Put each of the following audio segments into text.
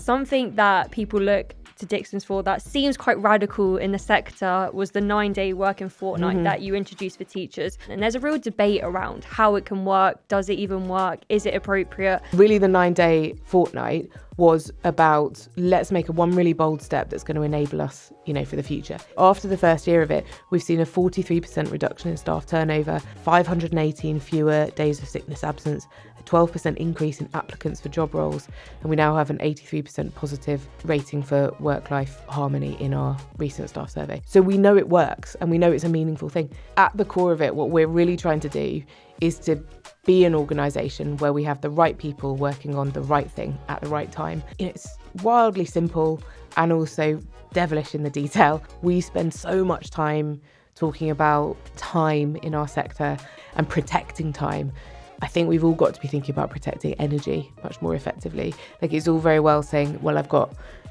Something that people look to Dixons for that seems quite radical in the sector was the 9-day working fortnight that you introduced for teachers. And there's a real debate around how it can work. Does it even work? Is it appropriate? Really, the 9-day fortnight was about, let's make one really bold step that's going to enable us, for the future. After the first year of it, we've seen a 43% reduction in staff turnover, 518 fewer days of sickness absence, a 12% increase in applicants for job roles, and we now have an 83% positive rating for work-life harmony in our recent staff survey. So we know it works and we know it's a meaningful thing. At the core of it, what we're really trying to do is to be an organisation where we have the right people working on the right thing at the right time. It's wildly simple and also devilish in the detail. We spend so much time talking about time in our sector and protecting time. I think we've all got to be thinking about protecting energy much more effectively. Like, it's all very well saying, well,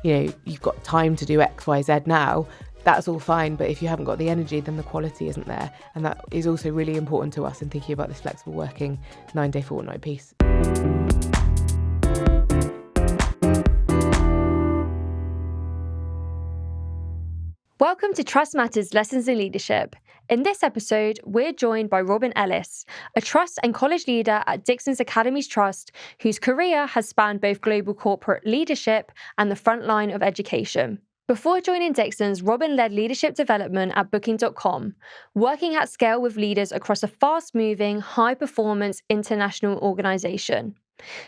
you've got time to do X, Y, Z now. That's all fine, but if you haven't got the energy, then the quality isn't there. And that is also really important to us in thinking about this flexible working 9-day fortnight piece. Welcome to Trust Matters Lessons in Leadership. In this episode, we're joined by Robyn Ellis, a trust and college leader at Dixons Academies Trust, whose career has spanned both global corporate leadership and the front line of education. Before joining Dixons, Robyn led leadership development at Booking.com, working at scale with leaders across a fast-moving, high-performance international organisation.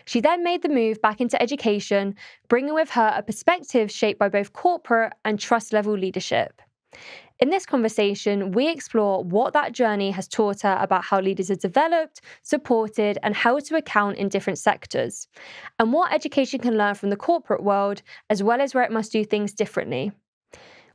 She then made the move back into education, bringing with her a perspective shaped by both corporate and trust-level leadership. In this conversation, we explore what that journey has taught her about how leaders are developed, supported, and held to account in different sectors, and what education can learn from the corporate world, as well as where it must do things differently.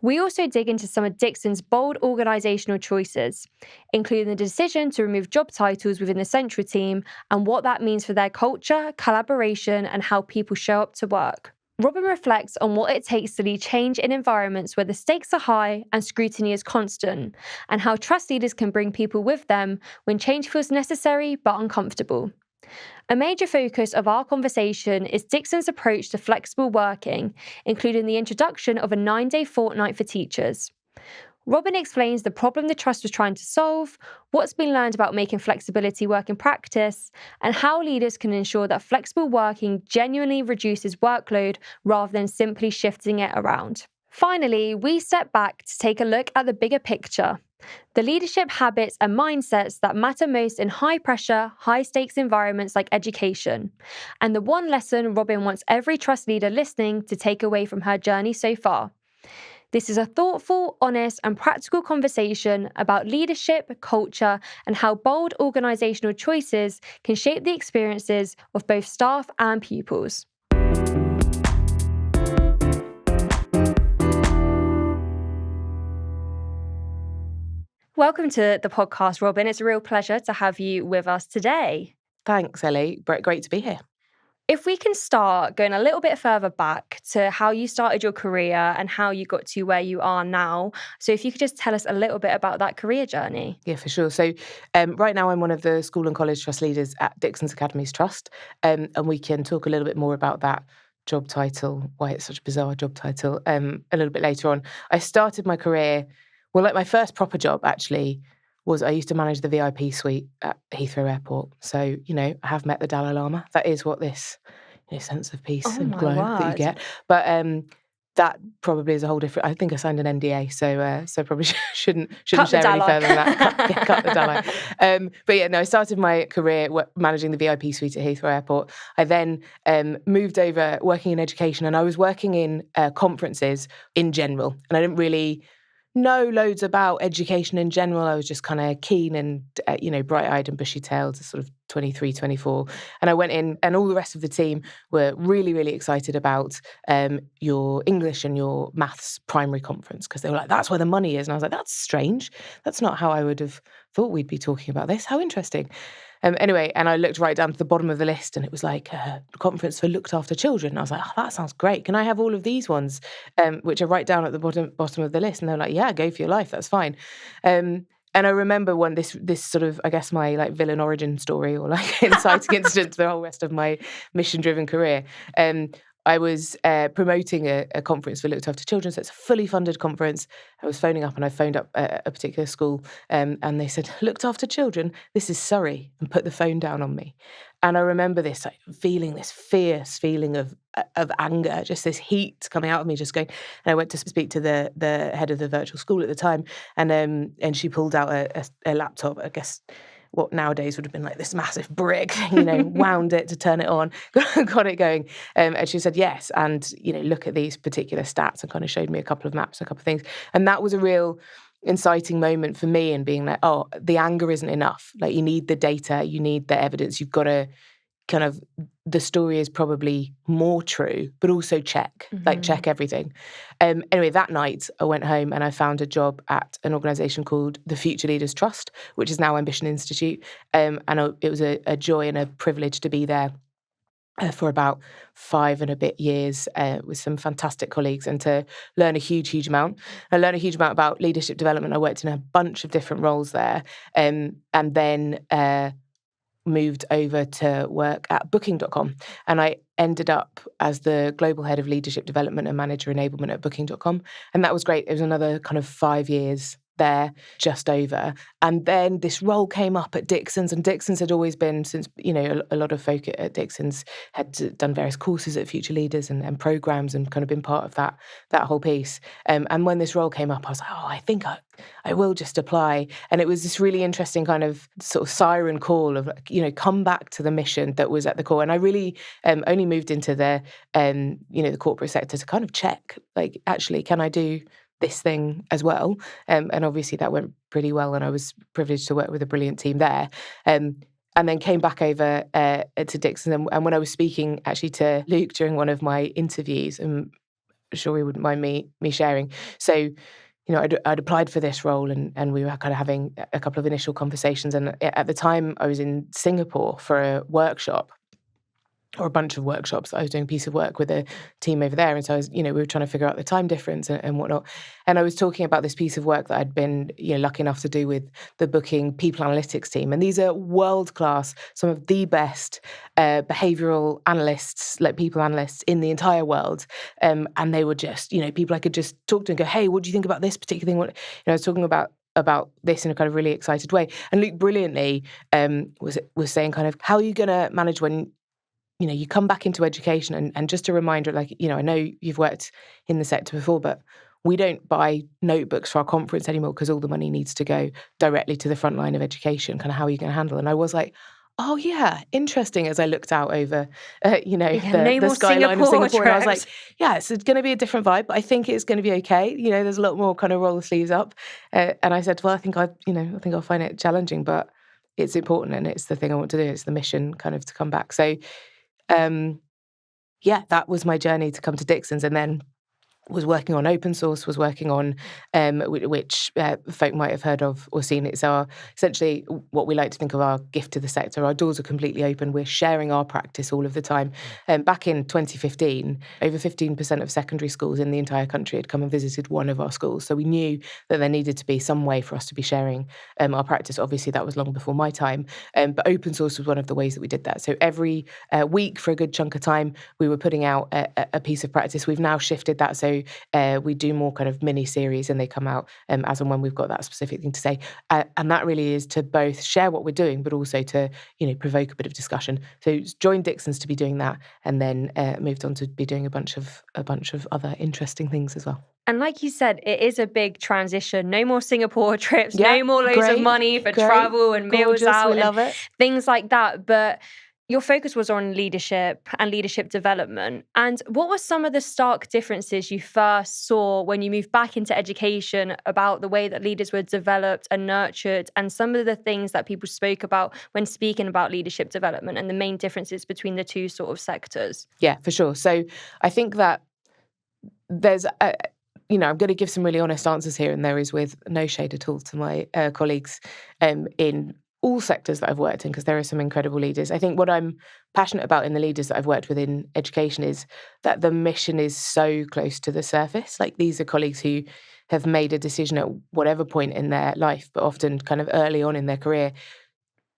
We also dig into some of Dixon's bold organisational choices, including the decision to remove job titles within the central team and what that means for their culture, collaboration, and how people show up to work. Robyn reflects on what it takes to lead change in environments where the stakes are high and scrutiny is constant, and how trust leaders can bring people with them when change feels necessary but uncomfortable. A major focus of our conversation is Dixon's approach to flexible working, including the introduction of a 9-day fortnight for teachers. Robyn explains the problem the trust was trying to solve, what's been learned about making flexibility work in practice, and how leaders can ensure that flexible working genuinely reduces workload rather than simply shifting it around. Finally, we step back to take a look at the bigger picture, the leadership habits and mindsets that matter most in high-pressure, high-stakes environments like education, and the one lesson Robyn wants every trust leader listening to take away from her journey so far. This is a thoughtful, honest, and practical conversation about leadership, culture, and how bold organisational choices can shape the experiences of both staff and pupils. Welcome to the podcast, Robyn. It's a real pleasure to have you with us today. Thanks, Ellie. Great to be here. If we can start going a little bit further back to how you started your career and how you got to where you are now. So if you could just tell us a little bit about that career journey. Yeah, for sure. So right now I'm one of the school and college trust leaders at Dixons Academies Trust, and we can talk a little bit more about that job title, why it's such a bizarre job title, a little bit later on. I started my career, my first proper job actually was I used to manage the VIP suite at Heathrow Airport. So, I have met the Dalai Lama. That is what this sense of peace and glow that you get. But that probably is a whole different. I think I signed an NDA, so probably shouldn't share any further than that. Cut the Dalai. But yeah, no, I started my career managing the VIP suite at Heathrow Airport. I then moved over working in education, and I was working in conferences in general, and I didn't really know loads about education in general. I was just kind of keen and, bright-eyed and bushy-tailed, sort of 23, 24. And I went in, and all the rest of the team were really, really excited about your English and your maths primary conference, because they were like, that's where the money is. And I was like, that's strange. That's not how I would have thought we'd be talking about this. How interesting. Anyway, and I looked right down to the bottom of the list, and it was like a conference for looked after children. And I was like, oh, that sounds great. Can I have all of these ones, which are right down at the bottom of the list? And they were like, yeah, go for your life. That's fine. And I remember this sort of, I guess, my villain origin story or inciting incident to the whole rest of my mission-driven career. I was promoting a conference for looked after children, so it's a fully funded conference. I was phoning up, and I phoned up a particular school, and they said, "Looked after children, this is Surrey," and put the phone down on me. And I remember this, like, feeling this fierce feeling of anger, just this heat coming out of me, just going. And I went to speak to the head of the virtual school at the time, and she pulled out a laptop, I guess. What nowadays would have been like this massive brick, wound it to turn it on, got it going. And she said, yes. And, look at these particular stats, and kind of showed me a couple of maps, a couple of things. And that was a real inciting moment for me, and being like, oh, the anger isn't enough. Like, you need the data, you need the evidence. You've got to kind of, the story is probably more true, but also check everything. Anyway, that night I went home and I found a job at an organisation called the Future Leaders Trust, which is now Ambition Institute. And it was a joy and a privilege to be there for about 5 and a bit years with some fantastic colleagues, and to learn a huge amount. I learned a huge amount about leadership development. I worked in a bunch of different roles there, and then moved over to work at booking.com. And I ended up as the global head of leadership development and manager enablement at booking.com. And that was great. It was another kind of 5 years there, just over. And then this role came up at Dixons, and Dixons had always been, since, a lot of folk at Dixons had done various courses at Future Leaders and programs, and kind of been part of that whole piece. And when this role came up, I was like, oh, I think I will just apply. And it was this really interesting kind of sort of siren call of, come back to the mission that was at the core. And I really only moved into the corporate sector to kind of check, like, actually, can I do this thing as well? And obviously that went pretty well, and I was privileged to work with a brilliant team there. And then came back over to Dixon. And when I was speaking actually to Luke during one of my interviews, I'm sure he wouldn't mind me sharing. So, I'd applied for this role, and we were kind of having a couple of initial conversations. And at the time I was in Singapore for a workshop, or a bunch of workshops. I was doing a piece of work with a team over there. And so I was, we were trying to figure out the time difference and whatnot. And I was talking about this piece of work that I'd been, lucky enough to do with the Booking people analytics team. And these are world-class, some of the best behavioural analysts, like people analysts in the entire world. And they were just, people I could just talk to and go, hey, what do you think about this particular thing? I was talking about this in a kind of really excited way. And Luke brilliantly was saying kind of, how are you going to manage when you come back into education? And just a reminder, like, I know you've worked in the sector before, but we don't buy notebooks for our conference anymore because all the money needs to go directly to the front line of education. Kind of, how are you going to handle? And I was like, oh yeah, interesting. As I looked out over, the skyline of Singapore, and I was like, yeah, it's going to be a different vibe, but I think it's going to be okay. There's a lot more kind of roll the sleeves up. And I said, well, I think I'll find it challenging, but it's important, and it's the thing I want to do. It's the mission, kind of, to come back. So, that was my journey to come to Dixons. And then was working on open source, was working on, which folk might have heard of or seen. It's essentially what we like to think of our gift to the sector. Our doors are completely open. We're sharing our practice all of the time. Back in 2015, over 15% of secondary schools in the entire country had come and visited one of our schools. So we knew that there needed to be some way for us to be sharing our practice. Obviously, that was long before my time. But open source was one of the ways that we did that. So every week, for a good chunk of time, we were putting out a piece of practice. We've now shifted that. So we do more kind of mini series, and they come out as and when we've got that specific thing to say. And that really is to both share what we're doing, but also to, provoke a bit of discussion. So joined Dixons to be doing that, and then moved on to be doing a bunch of other interesting things as well. And like you said, it is a big transition. No more Singapore trips, no more loads of money for travel and meals out and things like that. But your focus was on leadership and leadership development. And what were some of the stark differences you first saw when you moved back into education about the way that leaders were developed and nurtured, and some of the things that people spoke about when speaking about leadership development, and the main differences between the two sort of sectors? Yeah, for sure. So I think that there's I'm going to give some really honest answers here, and there is with no shade at all to my colleagues in all sectors that I've worked in, because there are some incredible leaders. I think what I'm passionate about in the leaders that I've worked with in education is that the mission is so close to the surface. Like, these are colleagues who have made a decision at whatever point in their life, but often kind of early on in their career,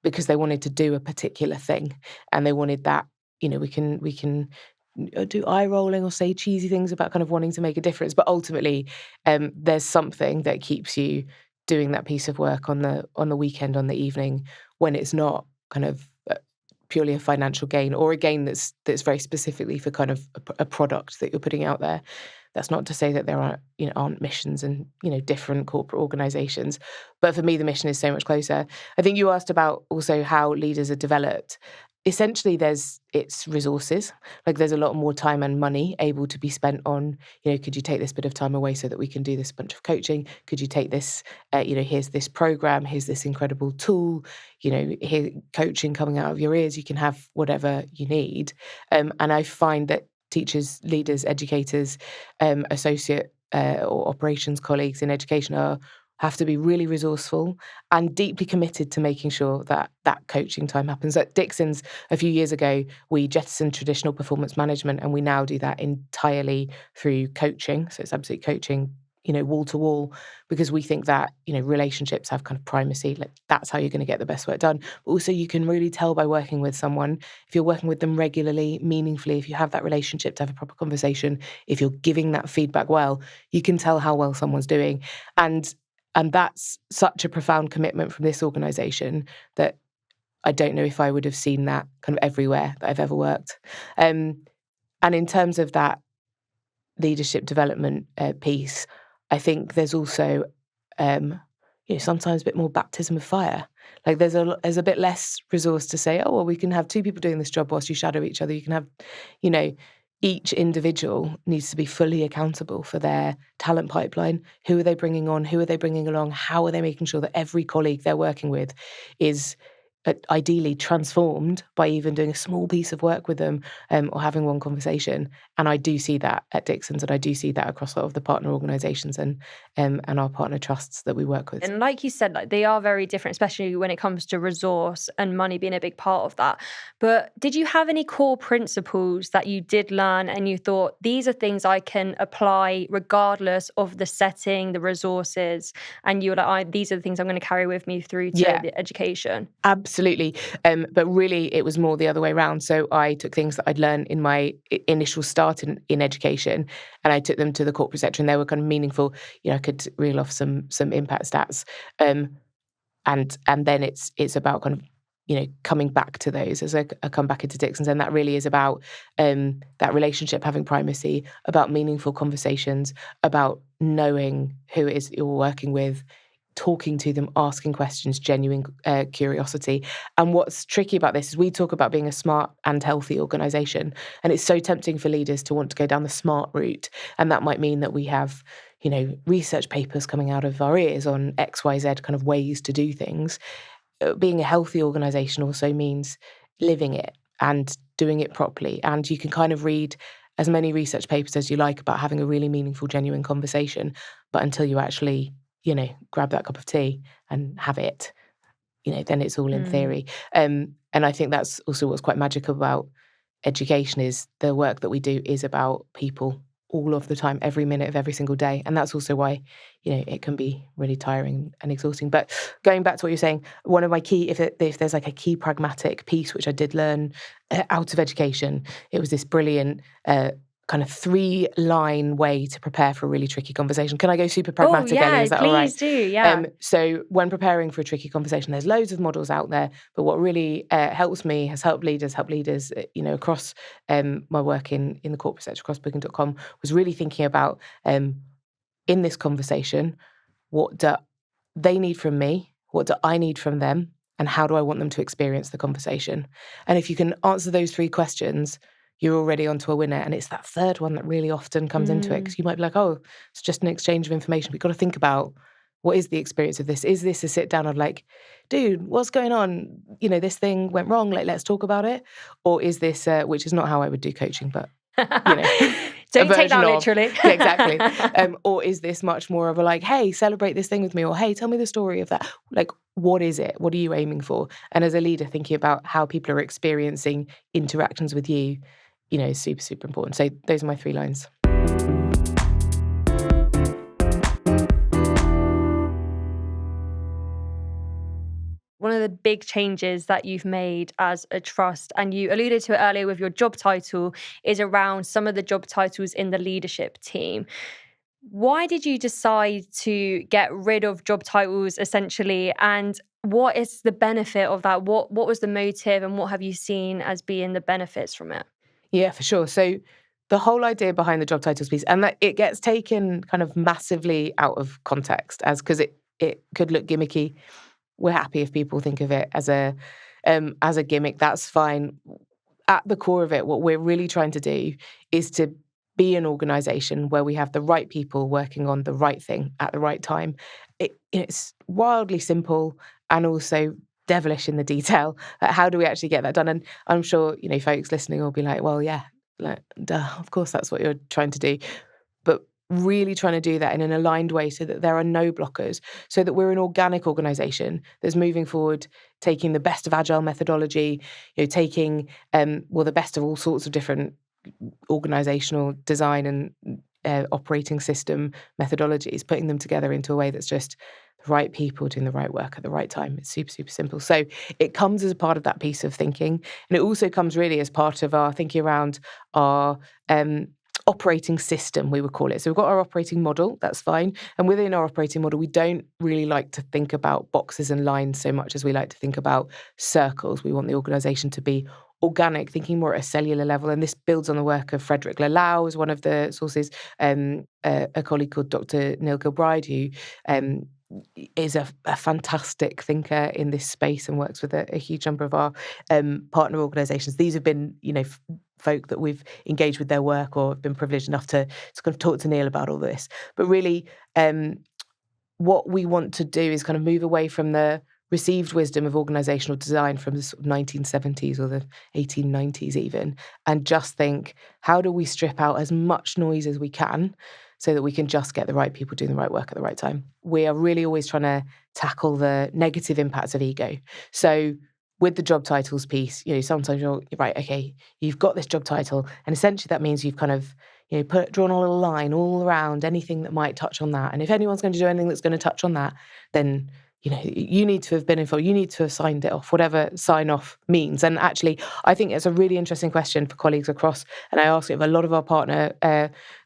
because they wanted to do a particular thing, and they wanted that, we can do eye rolling or say cheesy things about kind of wanting to make a difference. But ultimately, there's something that keeps you doing that piece of work on the weekend, on the evening, when it's not kind of purely a financial gain, or a gain that's very specifically for kind of a product that you're putting out there. That's not to say that there aren't missions and different corporate organisations, but for me the mission is so much closer. I think you asked about also how leaders are developed. Essentially, it's resources. Like, there's a lot more time and money able to be spent on, could you take this bit of time away so that we can do this bunch of coaching? Could you take this, here's this program, here's this incredible tool, here coaching coming out of your ears, you can have whatever you need. And I find that teachers, leaders, educators, associate or operations colleagues in education have to be really resourceful and deeply committed to making sure that that coaching time happens. At Dixons, a few years ago, we jettisoned traditional performance management, and we now do that entirely through coaching. So it's absolute coaching, wall to wall, because we think that, relationships have kind of primacy. Like, that's how you're going to get the best work done. But also, you can really tell by working with someone, if you're working with them regularly, meaningfully, if you have that relationship to have a proper conversation, if you're giving that feedback well, you can tell how well someone's doing. And that's such a profound commitment from this organisation that I don't know if I would have seen that kind of everywhere that I've ever worked. And in terms of that leadership development piece, I think there's also sometimes a bit more baptism of fire. Like, there's a bit less resource to say, oh, well, we can have two people doing this job whilst you shadow each other. You can have, each individual needs to be fully accountable for their talent pipeline. Who are they bringing on? Who are they bringing along? How are they making sure that every colleague they're working with is ideally transformed by even doing a small piece of work with them, or having one conversation? And I do see that at Dixons, and I do see that across a lot of the partner organisations and our partner trusts that we work with. And like you said, like, they are very different, especially when it comes to resource and money being a big part of that. But did you have any core principles that you did learn and you thought, these are things I can apply regardless of the setting, the resources, and you were like, these are the things I'm going to carry with me through to the education? Absolutely. But really, it was more the other way around. So I took things that I'd learned in my initial start in education, and I took them to the corporate sector, and they were kind of meaningful. I could reel off some impact stats, and then it's about kind of coming back to those as I come back into Dixons, and that really is about that relationship having primacy, about meaningful conversations, about knowing who it is that you're working with, talking to them, asking questions, genuine curiosity. And what's tricky about this is we talk about being a smart and healthy organisation, and it's so tempting for leaders to want to go down the smart route, and that might mean that we have research papers coming out of our ears on XYZ kind of ways to do things. Being a healthy organisation also means living it and doing it properly, and you can kind of read as many research papers as you like about having a really meaningful, genuine conversation, but until you actually grab that cup of tea and have it, then it's all in theory. And I think that's also what's quite magical about education, is the work that we do is about people all of the time, every minute of every single day. And that's also why, it can be really tiring and exhausting. But going back to what you're saying, one of my key, if there's like a key pragmatic piece, which I did learn out of education, it was this brilliant kind of 3-line way to prepare for a really tricky conversation. Can I go super pragmatic, Ellie? Is that all right? Please do, yeah. So when preparing for a tricky conversation, there's loads of models out there, but what really helps me, has helped leaders, across my work in the corporate sector, across booking.com, was really thinking about, in this conversation, what do they need from me? What do I need from them? And how do I want them to experience the conversation? And if you can answer those 3 questions, you're already onto a winner. And it's that third one that really often comes into it, because you might be like, oh, it's just an exchange of information. We've got to think about, what is the experience of this? Is this a sit down of like, dude, what's going on? This thing went wrong. Like, let's talk about it. Or is this, which is not how I would do coaching, but don't take that literally. Yeah, exactly. Or is this much more of a like, hey, celebrate this thing with me, or hey, tell me the story of that. Like, what is it? What are you aiming for? And as a leader, thinking about how people are experiencing interactions with you, is super, super important. So those are my 3 lines. One of the big changes that you've made as a trust? And you alluded to it earlier with your job title, is around some of the job titles in the leadership team. Why did you decide to get rid of job titles essentially? And what is the benefit of that? What was the motive, and what have you seen as being the benefits from it? Yeah, for sure. So the whole idea behind the job titles piece, and that it gets taken kind of massively out of context, as because it could look gimmicky. We're happy if people think of it as a gimmick. That's fine. At the core of it, what we're really trying to do is to be an organisation where we have the right people working on the right thing at the right time. It's wildly simple and also devilish in the detail. How do we actually get that done? And I'm sure folks listening will be like, "Well, yeah, like, duh, of course that's what you're trying to do." But really trying to do that in an aligned way so that there are no blockers, so that we're an organic organisation that's moving forward, taking the best of agile methodology, taking the best of all sorts of different organisational design and operating system methodologies, putting them together into a way that's just the right people doing the right work at the right time. It's super, super simple. So it comes as a part of that piece of thinking. And it also comes really as part of our thinking around our operating system, we would call it. So we've got our operating model, that's fine. And within our operating model, we don't really like to think about boxes and lines so much as we like to think about circles. We want the organisation to be organic, thinking more at a cellular level. And this builds on the work of Frederick Laloux as one of the sources, a colleague called Dr. Neil Gilbride, who is a fantastic thinker in this space and works with a huge number of our partner organisations. These have been, folk that we've engaged with their work or have been privileged enough to kind of talk to Neil about all this. But really, what we want to do is kind of move away from the received wisdom of organisational design from the sort of 1970s or the 1890s even, and just think, how do we strip out as much noise as we can so that we can just get the right people doing the right work at the right time? We are really always trying to tackle the negative impacts of ego. So with the job titles piece, sometimes you're right, okay, you've got this job title, and essentially that means you've kind of drawn a little line all around anything that might touch on that. And if anyone's going to do anything that's going to touch on that, then you need to have been involved, you need to have signed it off, whatever sign off means. And actually, I think it's a really interesting question for colleagues across, and I ask it of a lot of our partner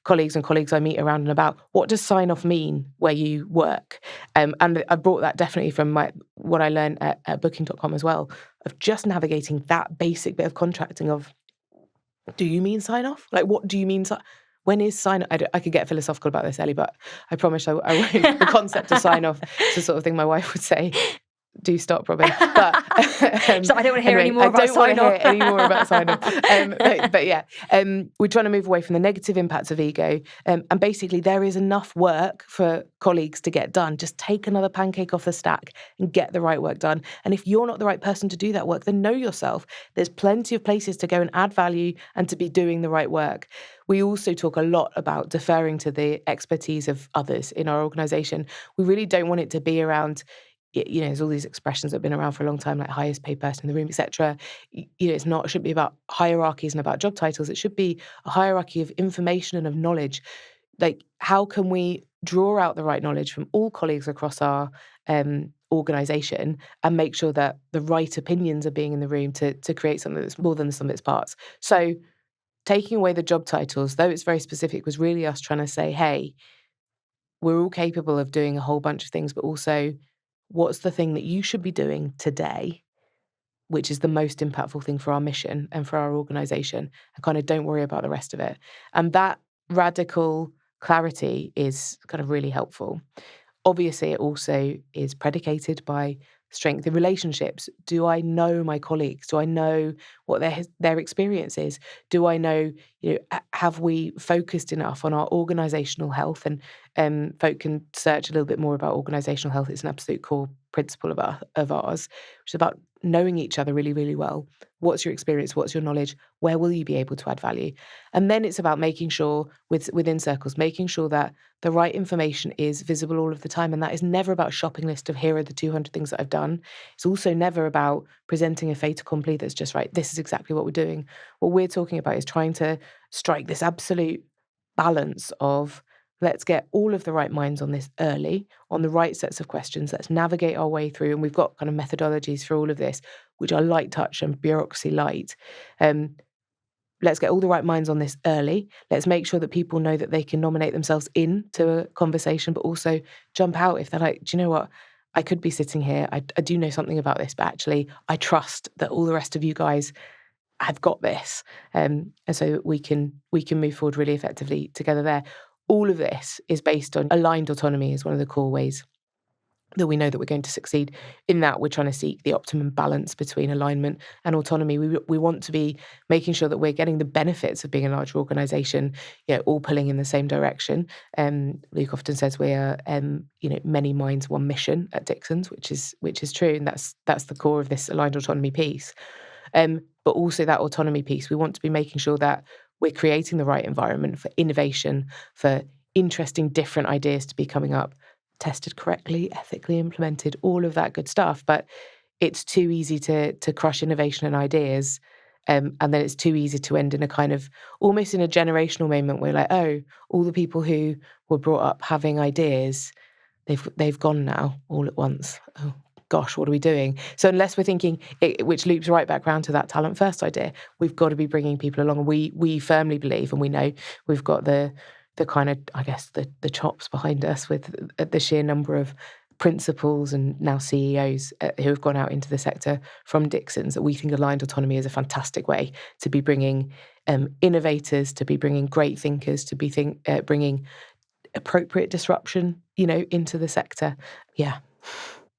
colleagues and colleagues I meet around and about, what does sign off mean where you work? And I brought that definitely from what I learned at booking.com as well, of just navigating that basic bit of contracting of, do you mean sign off? Like, what do you mean? When is sign off? I could get philosophical about this, Ellie, but I promise I won't. The concept of sign off is the sort of thing my wife would say, do stop, Robyn. But so I don't want to hear any more about sign off. Any more about sign off. But yeah, we're trying to move away from the negative impacts of ego. And basically, there is enough work for colleagues to get done. Just take another pancake off the stack and get the right work done. And if you're not the right person to do that work, then know yourself. There's plenty of places to go and add value and to be doing the right work. We also talk a lot about deferring to the expertise of others in our organisation. We really don't want it to be around, there's all these expressions that have been around for a long time, like highest paid person in the room, etc. It shouldn't be about hierarchies and about job titles. It should be a hierarchy of information and of knowledge. Like, how can we draw out the right knowledge from all colleagues across our organisation and make sure that the right opinions are being in the room to create something that's more than the sum of its parts? So taking away the job titles, though it's very specific, was really us trying to say, hey, we're all capable of doing a whole bunch of things, but also, what's the thing that you should be doing today, which is the most impactful thing for our mission and for our organisation, and kind of don't worry about the rest of it. And that radical clarity is kind of really helpful. Obviously, it also is predicated by strength in relationships. Do I know my colleagues? Do I know what their experience is? Do I know, have we focused enough on our organisational health? And folk can search a little bit more about organisational health. It's an absolute core principle of ours, which is about knowing each other really, really well. What's your experience? What's your knowledge? Where will you be able to add value? And then it's about making sure, within circles, making sure that the right information is visible all of the time. And that is never about a shopping list of, here are the 200 things that I've done. It's also never about presenting a fait accompli that's just, right, this is exactly what we're doing. What we're talking about is trying to strike this absolute balance of let's get all of the right minds on this early, on the right sets of questions. Let's navigate our way through. And we've got kind of methodologies for all of this, which are light touch and bureaucracy light. Let's get all the right minds on this early. Let's make sure that people know that they can nominate themselves into a conversation, but also jump out if they're like, do you know what? I could be sitting here. I do know something about this, but actually I trust that all the rest of you guys have got this. And so we can move forward really effectively together there. All of this is based on aligned autonomy is one of the core ways that we know that we're going to succeed. In that, we're trying to seek the optimum balance between alignment and autonomy. We want to be making sure that we're getting the benefits of being a larger organisation, all pulling in the same direction. Luke often says we are, many minds, one mission at Dixons, which is true, and that's the core of this aligned autonomy piece. But also that autonomy piece, we want to be making sure that we're creating the right environment for innovation, for interesting, different ideas to be coming up, tested correctly, ethically implemented, all of that good stuff. But it's too easy to crush innovation and ideas. And then it's too easy to end in a kind of almost in a generational moment where like, oh, all the people who were brought up having ideas, they've gone now all at once. Oh gosh, what are we doing? So unless we're thinking, which loops right back round to that talent first idea, we've got to be bringing people along. We firmly believe, and we know we've got the kind of, I guess, the chops behind us with the sheer number of principals and now CEOs who have gone out into the sector from Dixons, that we think aligned autonomy is a fantastic way to be bringing innovators, to be bringing great thinkers, to be bringing appropriate disruption, into the sector. Yeah.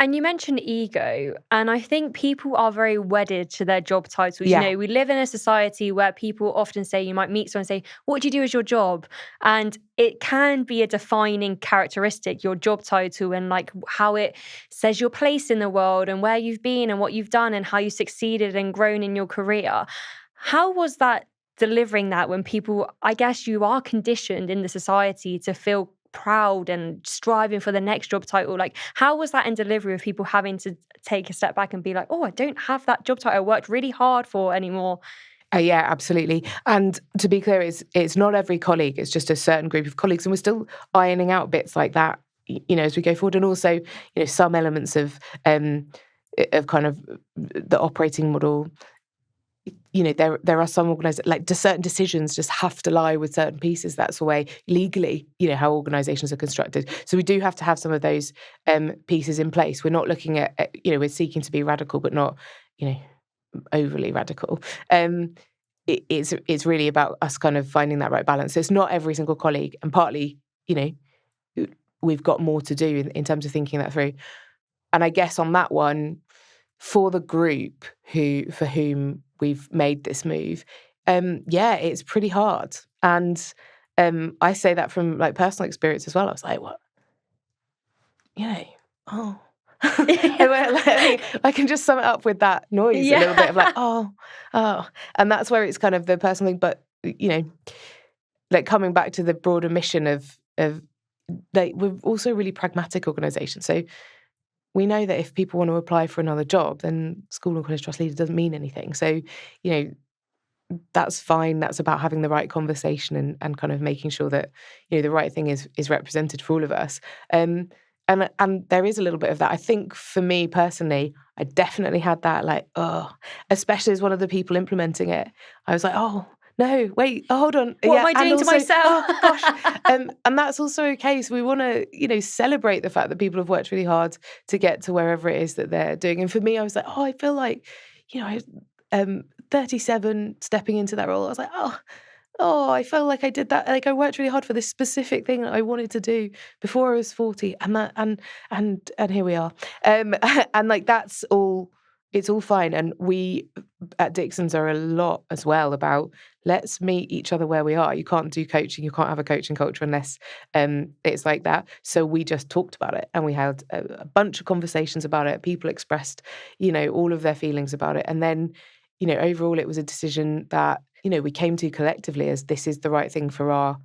And you mentioned ego, and I think people are very wedded to their job titles. Yeah. We live in a society where people often say, you might meet someone and say, what do you do as your job? And it can be a defining characteristic, your job title, and like how it says your place in the world and where you've been and what you've done and how you succeeded and grown in your career. How was that delivering that when people, I guess you are conditioned in the society to feel proud and striving for the next job title? Like, how was that in delivery of people having to take a step back and be like, oh, I don't have that job title I worked really hard for anymore? Yeah, absolutely. And to be clear, it's not every colleague, it's just a certain group of colleagues. And we're still ironing out bits like that, as we go forward. And also, some elements of kind of the operating model. There are some organisations, like certain decisions just have to lie with certain pieces. That's the way legally, how organisations are constructed. So we do have to have some of those pieces in place. We're not looking at, we're seeking to be radical, but not, overly radical. It's really about us kind of finding that right balance. So it's not every single colleague, and partly, we've got more to do in terms of thinking that through. And I guess on that one, for the group for whom we've made this move, it's pretty hard. And I say that from like personal experience as well. I was like, what? Oh. I can just sum it up with that noise a little bit of like, oh. And that's where it's kind of the personal thing. But, like coming back to the broader mission of like, we're also a really pragmatic organisation. So we know that if people want to apply for another job, then school and college trust leader doesn't mean anything. So, that's fine. That's about having the right conversation and kind of making sure that, the right thing is represented for all of us. And there is a little bit of that. I think for me personally, I definitely had that like, especially as one of the people implementing it. I was like, oh, no, wait, hold on. What am I doing to myself? Oh, gosh. And that's also okay. So we want to, celebrate the fact that people have worked really hard to get to wherever it is that they're doing. And for me, I was like, I feel like, I 37 stepping into that role. I was like, I felt like I did that. Like I worked really hard for this specific thing that I wanted to do before I was 40, and here we are. And like that's all. It's all fine. And we at Dixons are a lot as well about let's meet each other where we are. You can't do coaching. You can't have a coaching culture unless it's like that. So we just talked about it and we had a bunch of conversations about it. People expressed, all of their feelings about it. And then, overall it was a decision that, we came to collectively as this is the right thing for our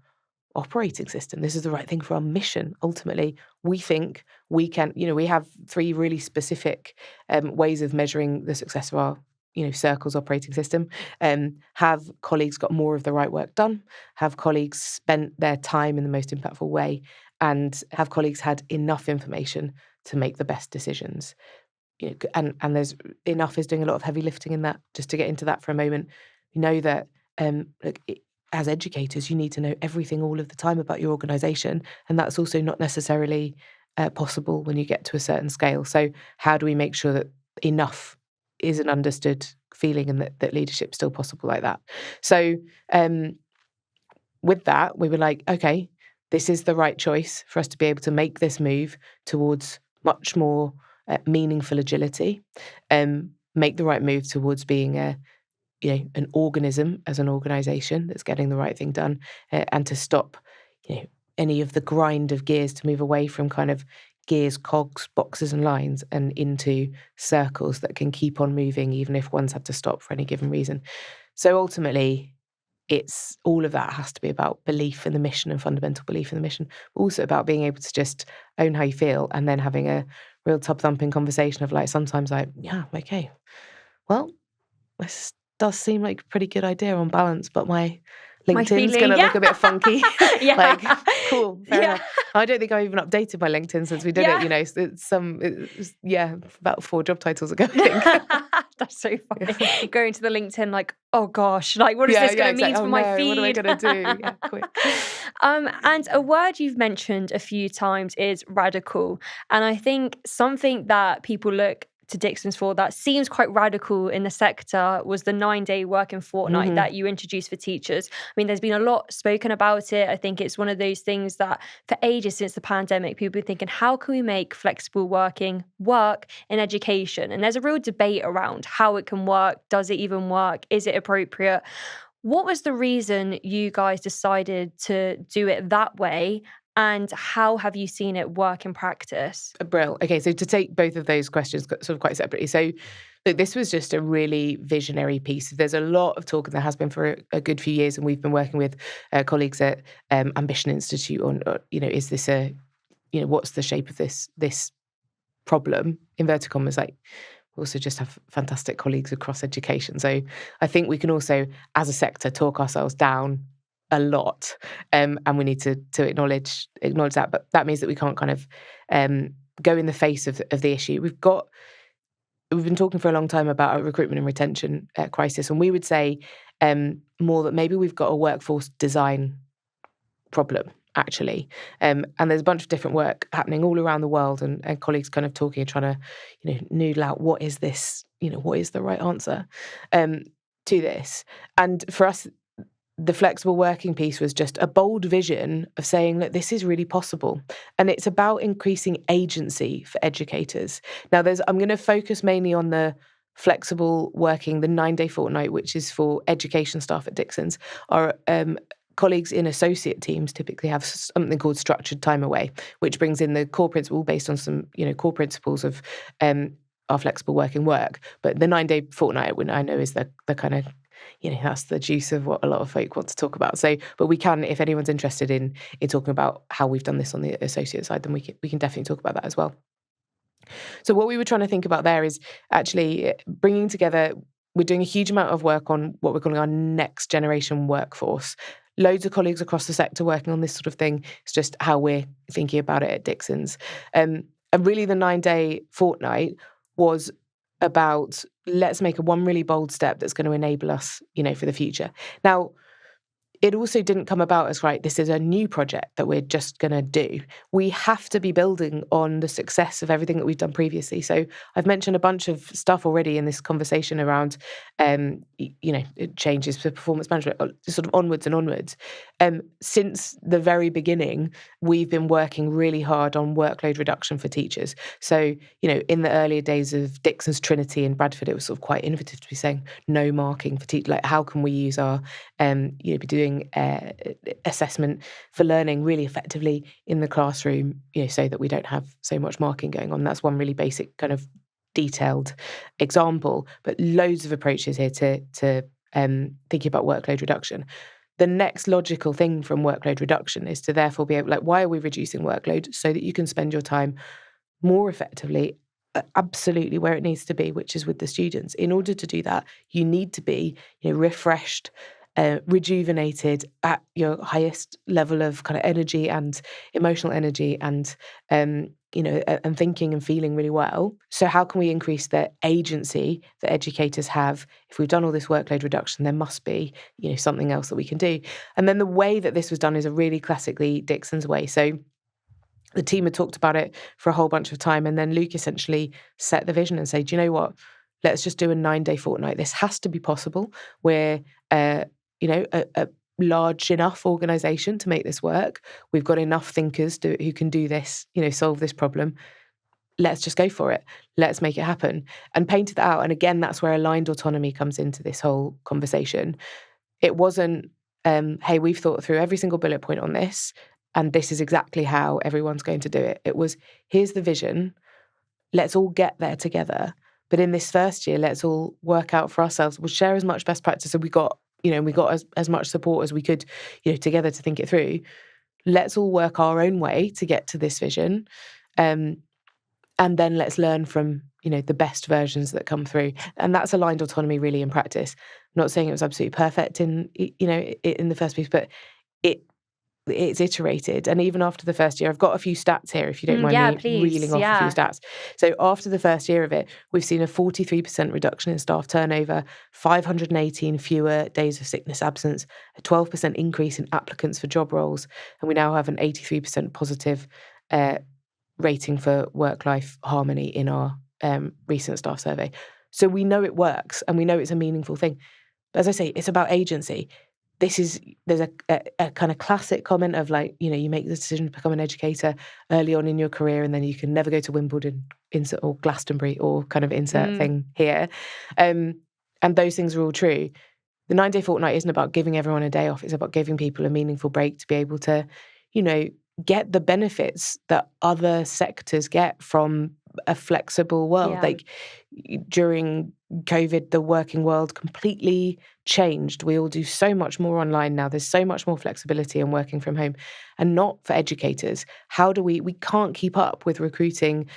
operating system. This is the right thing for our mission. Ultimately, we think we can, we have 3 really specific ways of measuring the success of our circles operating system. Have colleagues got more of the right work done? Have colleagues spent their time in the most impactful way? And have colleagues had enough information to make the best decisions? And there's enough is doing a lot of heavy lifting in that. Just to get into that for a moment, we know that as educators, you need to know everything all of the time about your organisation, and that's also not necessarily possible when you get to a certain scale. So how do we make sure that enough is an understood feeling and that leadership's still possible like that? So with that, we were like, okay, this is the right choice for us to be able to make this move towards much more meaningful agility, make the right move towards being an organism as an organisation that's getting the right thing done, and to stop any of the grind of gears, to move away from kind of gears, cogs, boxes and lines and into circles that can keep on moving even if one's had to stop for any given reason. So ultimately, it's all of that has to be about belief in the mission and fundamental belief in the mission, but also about being able to just own how you feel and then having a real tub-thumping conversation of like, sometimes like, yeah, okay, well, this does seem like a pretty good idea on balance, but my LinkedIn's going to look a bit funky. Yeah. Like, cool, fair enough. I don't think I've even updated my LinkedIn since we did it. It's about 4 job titles ago, I think. That's so funny. Going to the LinkedIn like, oh gosh, like what is this going to mean for my feed? What am I going to do? Yeah, quick. And a word you've mentioned a few times is radical. And I think something that people look to Dixons for that seems quite radical in the sector was the 9-day working fortnight that you introduced for teachers. I mean, there's been a lot spoken about it. I think it's one of those things that for ages since the pandemic, people have been thinking, how can we make flexible working work in education? And there's a real debate around how it can work. Does it even work? Is it appropriate? What was the reason you guys decided to do it that way? And how have you seen it work in practice? Brill. Okay, so to take both of those questions sort of quite separately. So look, this was just a really visionary piece. There's a lot of talk, and there has been for a good few years, and we've been working with colleagues at Ambition Institute on, is this what's the shape of this problem? Inverted commas, like, we also just have fantastic colleagues across education. So I think we can also, as a sector, talk ourselves down a lot, and we need to acknowledge that. But that means that we can't kind of go in the face of the issue. We've been talking for a long time about a recruitment and retention crisis, and we would say more that maybe we've got a workforce design problem, actually. And there's a bunch of different work happening all around the world, and colleagues kind of talking and trying to noodle out what is this, what is the right answer to this. And for us, the flexible working piece was just a bold vision of saying that this is really possible. And it's about increasing agency for educators. Now, I'm going to focus mainly on the flexible working, the 9-day fortnight, which is for education staff at Dixons. Our colleagues in associate teams typically have something called structured time away, which brings in the core principle based on some core principles of our flexible working work. But the 9-day fortnight, I know, is the kind of that's the juice of what a lot of folk want to talk about. So, but we can, if anyone's interested in talking about how we've done this on the associate side, then we can definitely talk about that as well. So what we were trying to think about there is actually bringing together, we're doing a huge amount of work on what we're calling our next generation workforce. Loads of colleagues across the sector working on this sort of thing. It's just how we're thinking about it at Dixons. And really the 9-day fortnight was about, let's make one really bold step that's going to enable us, for the future. Now, it also didn't come about as, right, this is a new project that we're just going to do. We have to be building on the success of everything that we've done previously. So I've mentioned a bunch of stuff already in this conversation around, changes to performance management, sort of onwards and onwards. Since the very beginning, we've been working really hard on workload reduction for teachers. So, in the earlier days of Dixon's Trinity in Bradford, it was sort of quite innovative to be saying no marking for teachers. Like, how can we use our, be doing assessment for learning really effectively in the classroom, so that we don't have so much marking going on. That's one really basic kind of detailed example, but loads of approaches here to thinking about workload reduction. The next logical thing from workload reduction is to therefore be able, why are we reducing workload? So that you can spend your time more effectively absolutely where it needs to be, which is with the students. In order to do that, you need to be, refreshed, rejuvenated at your highest level of kind of energy and emotional energy, and and thinking and feeling really well. So how can we increase the agency that educators have? If we've done all this workload reduction, there must be, something else that we can do. And then the way that this was done is a really classically Dixons way. So the team had talked about it for a whole bunch of time, and then Luke essentially set the vision and said, "Do you know what? Let's just do a 9-day fortnight. This has to be possible. We're, a large enough organisation to make this work. We've got enough thinkers who can do this, solve this problem. Let's just go for it. Let's make it happen." And painted that out. And again, that's where aligned autonomy comes into this whole conversation. It wasn't, hey, we've thought through every single bullet point on this, and this is exactly how everyone's going to do it. It was, here's the vision. Let's all get there together. But in this first year, let's all work out for ourselves. We'll share as much best practice as we got, we got as much support as we could, together to think it through. Let's all work our own way to get to this vision. And then let's learn from, the best versions that come through. And that's aligned autonomy really in practice. I'm not saying it was absolutely perfect in the first piece, but it's iterated. And even after the first year, I've got a few stats here, if you don't mind me reeling off a few stats. So after the first year of it, we've seen a 43% reduction in staff turnover, 518 fewer days of sickness absence, a 12% increase in applicants for job roles, and we now have an 83% positive rating for work-life harmony in our recent staff survey. So we know it works, and we know it's a meaningful thing. But as I say, it's about agency. There's a kind of classic comment of like, you make the decision to become an educator early on in your career, and then you can never go to Wimbledon, insert, or Glastonbury, or kind of insert thing here. And those things are all true. The 9-day fortnight isn't about giving everyone a day off. It's about giving people a meaningful break to be able to, get the benefits that other sectors get from a flexible world. Like during COVID, the working world completely changed. We all do so much more online now. There's so much more flexibility in working from home, and not for educators. How do we can't keep up with recruiting,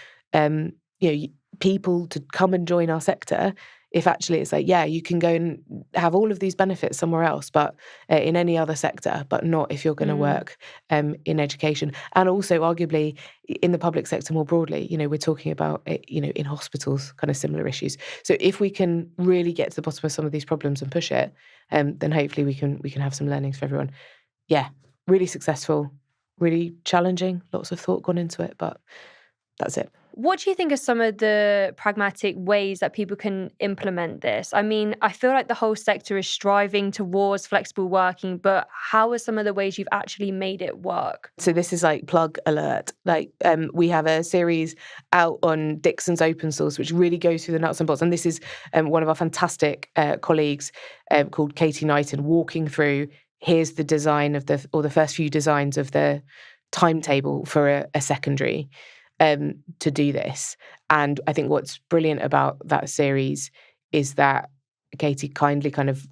people to come and join our sector if actually it's like, you can go and have all of these benefits somewhere else, but in any other sector, but not if you're going to work in education. And also arguably in the public sector more broadly, we're talking about, in hospitals, kind of similar issues. So if we can really get to the bottom of some of these problems and push it, then hopefully we can have some learnings for everyone. Yeah, really successful, really challenging, lots of thought gone into it, but that's it. What do you think are some of the pragmatic ways that people can implement this? I mean, I feel like the whole sector is striving towards flexible working, but how are some of the ways you've actually made it work? So this is like plug alert. Like we have a series out on Dixons open source, which really goes through the nuts and bolts. And this is one of our fantastic colleagues called Katie Knighton walking through, here's the design of the first few designs of the timetable for a secondary to do this. And I think what's brilliant about that series is that Katie kindly kind of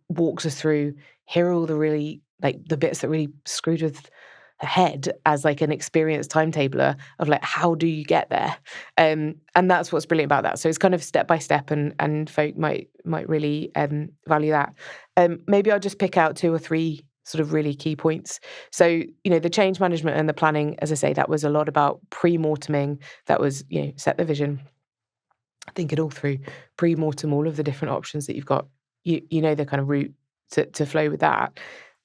walks us through, here are all the really, like, the bits that really screwed with her head as like an experienced timetabler of like, how do you get there? And that's what's brilliant about that. So it's kind of step by step, and folk might really value that. Maybe I'll just pick out 2 or 3 sort of really key points. So, the change management and the planning, as I say, that was a lot about pre-morteming. That was, set the vision, think it all through, pre-mortem all of the different options that you've got, the kind of route to flow with that.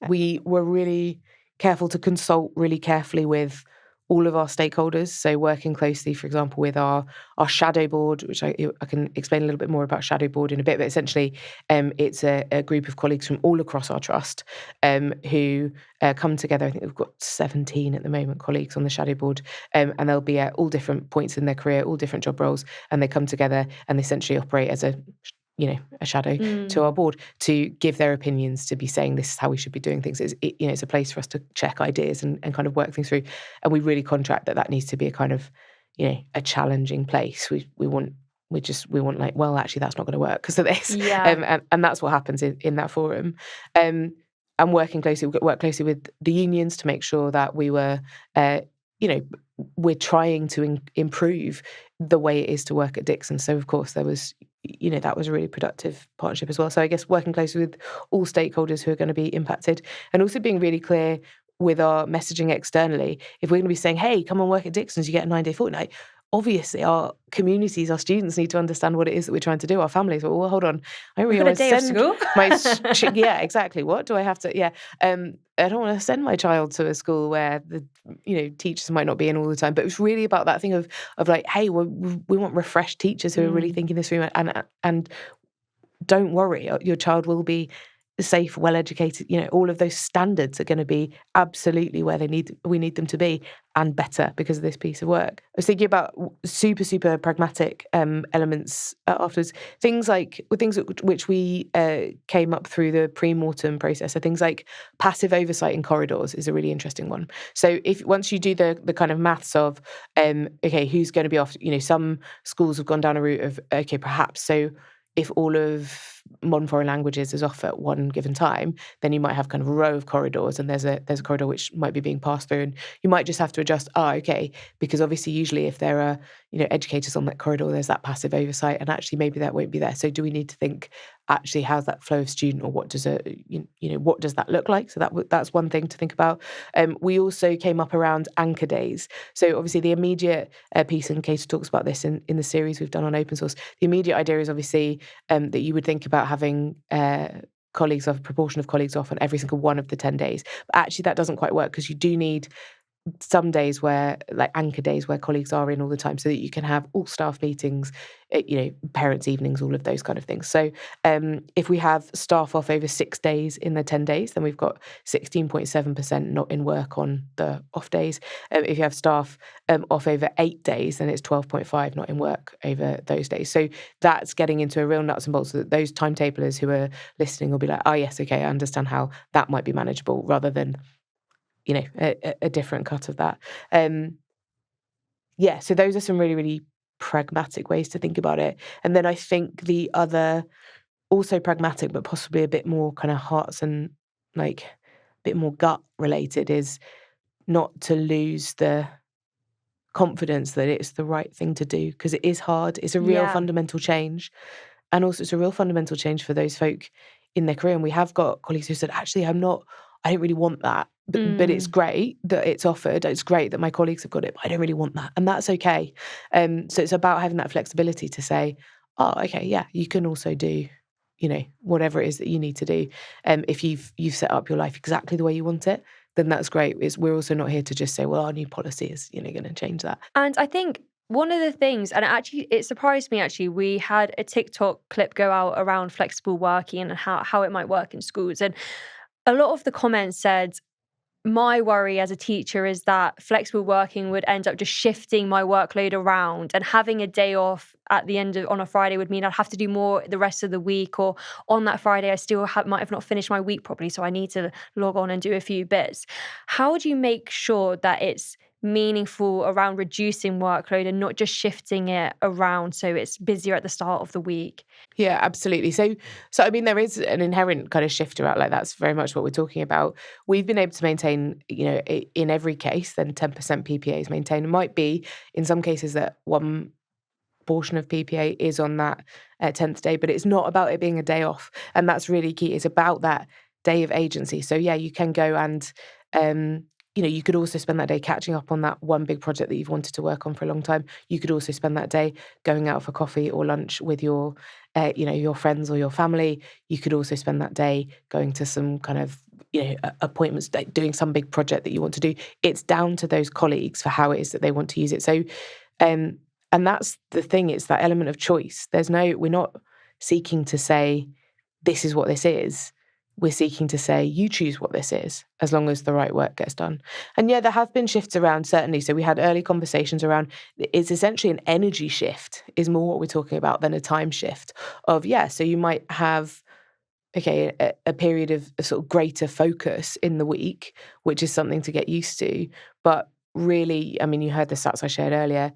We were really careful to consult really carefully with all of our stakeholders. So working closely, for example, with our shadow board, which I can explain a little bit more about shadow board in a bit, but essentially it's a group of colleagues from all across our trust who come together. I think we've got 17 at the moment colleagues on the shadow board, and they'll be at all different points in their career, all different job roles, and they come together and they essentially operate as a shadow to our board to give their opinions, to be saying this is how we should be doing things. It's a place for us to check ideas and kind of work things through. And we really contract that needs to be a kind of, a challenging place. We want like, well, actually that's not going to work because of this. And that's what happens in that forum. And work closely with the unions to make sure that we were we're trying to improve the way it is to work at Dixons. So, of course, there was, that was a really productive partnership as well. So I guess working closely with all stakeholders who are going to be impacted, and also being really clear with our messaging externally. If we're going to be saying, hey, come and work at Dixons, you get a 9-day fortnight. Obviously, our communities, our students need to understand what it is that we're trying to do. Our families, well, hold on, I don't really want to send my yeah, exactly. What do I have to? Yeah, I don't want to send my child to a school where the teachers might not be in all the time. But it's really about that thing of like, hey, we want refreshed teachers who are really thinking this through, and don't worry, your child will be safe, well-educated. All of those standards are going to be absolutely where we need them to be, and better because of this piece of work. I was thinking about super, super pragmatic elements afterwards. Things which we came up through the pre-mortem process are things like passive oversight in corridors is a really interesting one. So once you do the kind of maths of, okay, who's going to be off, some schools have gone down a route of, okay, perhaps so if all of modern foreign languages is off at one given time, then you might have kind of a row of corridors, and there's a corridor which might be being passed through, and you might just have to adjust. Okay, because obviously usually if there are educators on that corridor, there's that passive oversight, and actually maybe that won't be there. So do we need to think actually how's that flow of student, or what does what does that look like? So that's one thing to think about. We also came up around anchor days. So obviously the immediate piece, and Kate talks about this in the series we've done on open source. The immediate idea is obviously that you would think about having colleagues off, a proportion of colleagues off on every single one of the 10 days. But actually that doesn't quite work, because you do need some days where, like anchor days, where colleagues are in all the time, so that you can have all staff meetings, parents' evenings, all of those kind of things. So if we have staff off over 6 days in the 10 days, then we've got 16.7% not in work on the off days. If you have staff off over 8 days, then it's 12.5 not in work over those days. So that's getting into a real nuts and bolts, so that those timetablers who are listening will be like, oh yes, okay, I understand how that might be manageable, rather than a different cut of that. So those are some really, really pragmatic ways to think about it. And then I think the other, also pragmatic, but possibly a bit more kind of hearts and like a bit more gut related, is not to lose the confidence that it's the right thing to do, because it is hard. It's a real fundamental change. And also it's a real fundamental change for those folk in their career. And we have got colleagues who said, actually, I don't really want that. But it's great that it's offered. It's great that my colleagues have got it, but I don't really want that. And that's okay. So it's about having that flexibility to say, oh, okay, yeah, you can also do, whatever it is that you need to do. If you've set up your life exactly the way you want it, then that's great. We're also not here to just say, well, our new policy is, going to change that. And I think one of the things, and it surprised me actually, we had a TikTok clip go out around flexible working and how it might work in schools. And a lot of the comments said, my worry as a teacher is that flexible working would end up just shifting my workload around, and having a day off at the end of on a Friday would mean I'd have to do more the rest of the week, or on that Friday I still might have not finished my week properly, so I need to log on and do a few bits. How do you make sure that it's meaningful around reducing workload and not just shifting it around so it's busier at the start of the week? Yeah, absolutely. So I mean, there is an inherent kind of shift around, like that's very much what we're talking about. We've been able to maintain, in every case, then 10% PPA is maintained. It might be in some cases that one portion of PPA is on that 10th day, but it's not about it being a day off. And that's really key. It's about that day of agency. So yeah, you can go and you could also spend that day catching up on that one big project that you've wanted to work on for a long time. You could also spend that day going out for coffee or lunch with your friends or your family. You could also spend that day going to some kind of, appointments, doing some big project that you want to do. It's down to those colleagues for how it is that they want to use it. So, and that's the thing, it's that element of choice. We're not seeking to say, this is what this is. We're seeking to say, you choose what this is, as long as the right work gets done. And yeah, there have been shifts around, certainly. So we had early conversations around, it's essentially an energy shift is more what we're talking about than a time shift of, so you might have, a period of sort of greater focus in the week, which is something to get used to. But really, I mean, you heard the stats I shared earlier.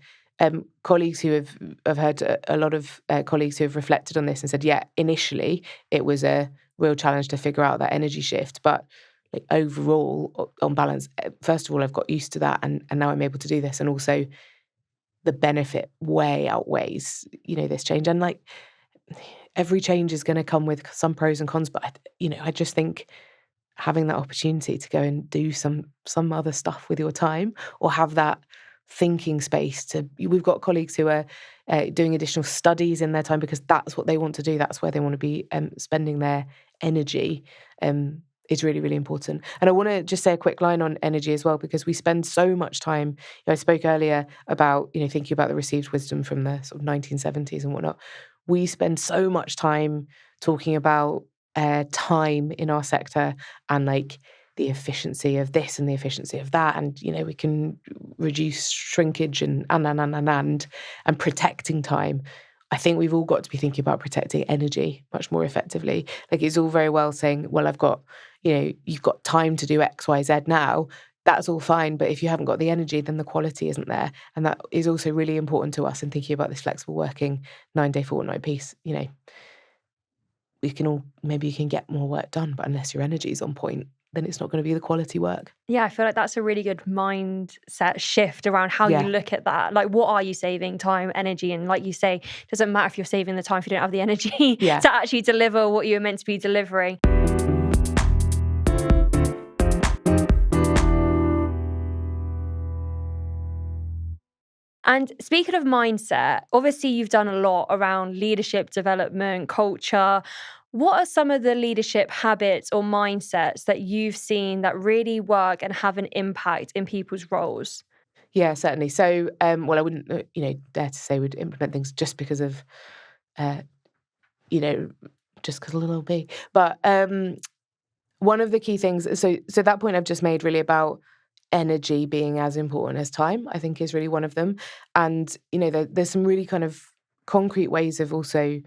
Colleagues who have heard a lot of colleagues who have reflected on this and said, initially it was a real challenge to figure out that energy shift. But like overall on balance, first of all, I've got used to that, and now I'm able to do this, and also the benefit way outweighs, this change. And like every change is going to come with some pros and cons, but I just think having that opportunity to go and do some other stuff with your time, or have that thinking space we've got colleagues who are doing additional studies in their time because that's what they want to do, that's where they want to be spending their energy, is really, really important. And I want to just say a quick line on energy as well, because we spend so much time, I spoke earlier about, thinking about the received wisdom from the sort of 1970s and whatnot. We spend so much time talking about time in our sector and like the efficiency of this and the efficiency of that, and we can reduce shrinkage and protecting time. I think we've all got to be thinking about protecting energy much more effectively. Like, it's all very well saying, well, I've got, you've got time to do X, Y, Z now. That's all fine, but if you haven't got the energy, then the quality isn't there. And that is also really important to us in thinking about this flexible working 9-day fortnight piece. Maybe you can get more work done, but unless your energy is on point, then it's not going to be the quality work. Yeah, I feel like that's a really good mindset shift around how you look at that. Like, what are you saving? Time, energy, and like you say, it doesn't matter if you're saving the time if you don't have the energy to actually deliver what you're meant to be delivering. And speaking of mindset, obviously you've done a lot around leadership development, culture. What are some of the leadership habits or mindsets that you've seen that really work and have an impact in people's roles? Yeah, certainly. So, well, I wouldn't, dare to say we'd implement things just because of, just because a little B. But one of the key things, so that point I've just made really about energy being as important as time, I think is really one of them. And, there's some really kind of concrete ways of also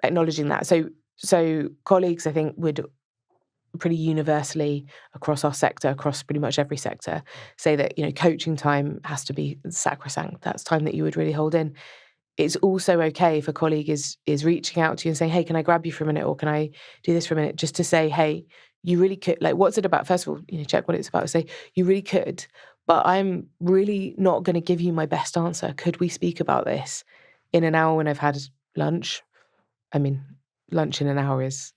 acknowledging that. So colleagues, I think, would pretty universally across our sector, across pretty much every sector, say that, coaching time has to be sacrosanct. That's time that you would really hold in. It's also okay if a colleague is reaching out to you and saying, hey, can I grab you for a minute, or can I do this for a minute? Just to say, hey, you really could, like, what's it about? First of all, check what it's about. Say, you really could, but I'm really not going to give you my best answer. Could we speak about this in an hour when I've had lunch? I mean, lunch in an hour is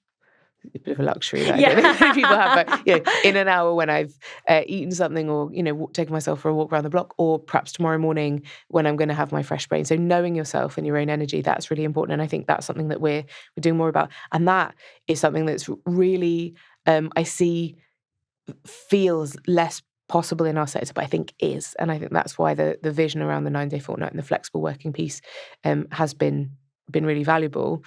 a bit of a luxury that I don't think many people have, but in an hour when I've eaten something, or taken myself for a walk around the block, or perhaps tomorrow morning when I'm going to have my fresh brain. So knowing yourself and your own energy, that's really important, and I think that's something that we're doing more about, and that is something that's really I see feels less possible in our sector, but I think is, and I think that's why the vision around the 9-day fortnight and the flexible working piece has been really valuable.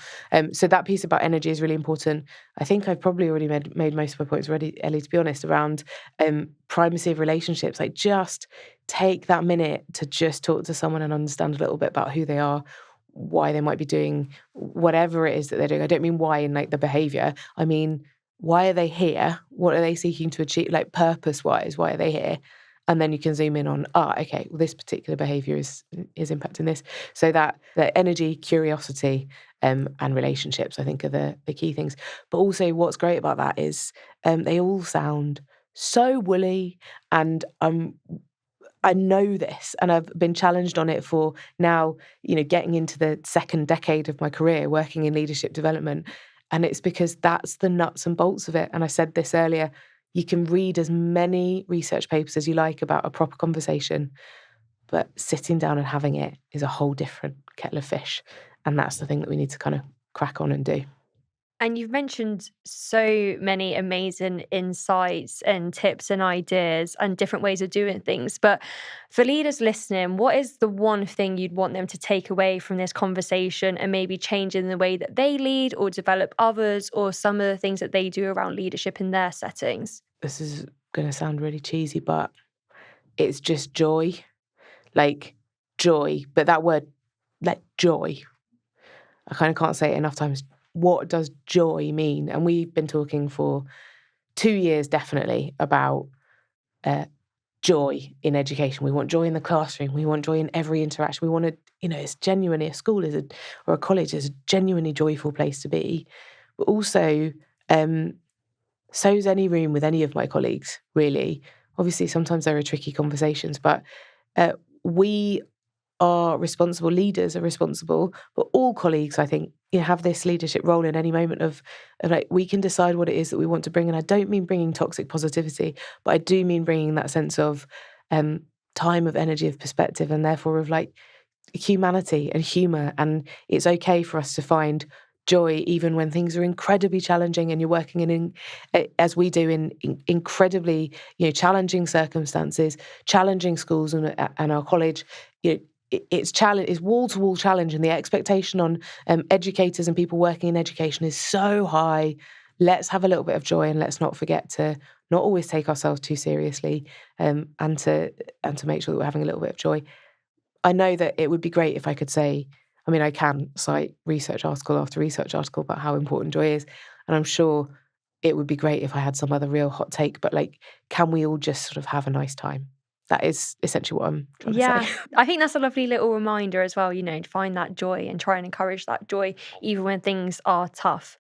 So that piece about energy is really important. I think I've probably already made most of my points already, Ellie, to be honest, around primacy of relationships. Like, just take that minute to just talk to someone and understand a little bit about who they are, why they might be doing whatever it is that they're doing. I don't mean why in like the behaviour. I mean, why are they here? What are they seeking to achieve? Like, purpose-wise, why are they here? And then you can zoom in on, okay, well, this particular behaviour is impacting this. So that the energy, curiosity, and relationships, I think, are the key things. But also what's great about that is they all sound so woolly, and I know this, and I've been challenged on it for now, getting into the second decade of my career working in leadership development. And it's because that's the nuts and bolts of it. And I said this earlier, you can read as many research papers as you like about a proper conversation, but sitting down and having it is a whole different kettle of fish. And that's the thing that we need to kind of crack on and do. And you've mentioned so many amazing insights and tips and ideas and different ways of doing things. But for leaders listening, what is the one thing you'd want them to take away from this conversation and maybe change in the way that they lead or develop others, or some of the things that they do around leadership in their settings? This is going to sound really cheesy, but it's just joy. Like, joy. But that word, like, joy, I kind of can't say it enough times. What does joy mean? And we've been talking for 2 years definitely about joy in education. We want joy in the classroom. We want joy in every interaction. We want to, it's genuinely, a school or a college is a genuinely joyful place to be. But also so's any room with any of my colleagues, really. Obviously, sometimes there are tricky conversations, but we are responsible, leaders are responsible, but all colleagues, I think, have this leadership role in any moment of like, we can decide what it is that we want to bring. And I don't mean bringing toxic positivity, but I do mean bringing that sense of time, of energy, of perspective, and therefore of like humanity and humour. And it's okay for us to find joy even when things are incredibly challenging and you're working in as we do in incredibly challenging circumstances, challenging schools and our college. It's wall-to-wall challenge, and the expectation on educators and people working in education is so high. Let's have a little bit of joy, and let's not forget to not always take ourselves too seriously, and to make sure that we're having a little bit of joy. I know that it would be great if I could say, I mean, I can cite research article after research article about how important joy is, and I'm sure it would be great if I had some other real hot take, but like, can we all just sort of have a nice time? That is essentially what I'm trying to say. I think that's a lovely little reminder as well, to find that joy and try and encourage that joy even when things are tough.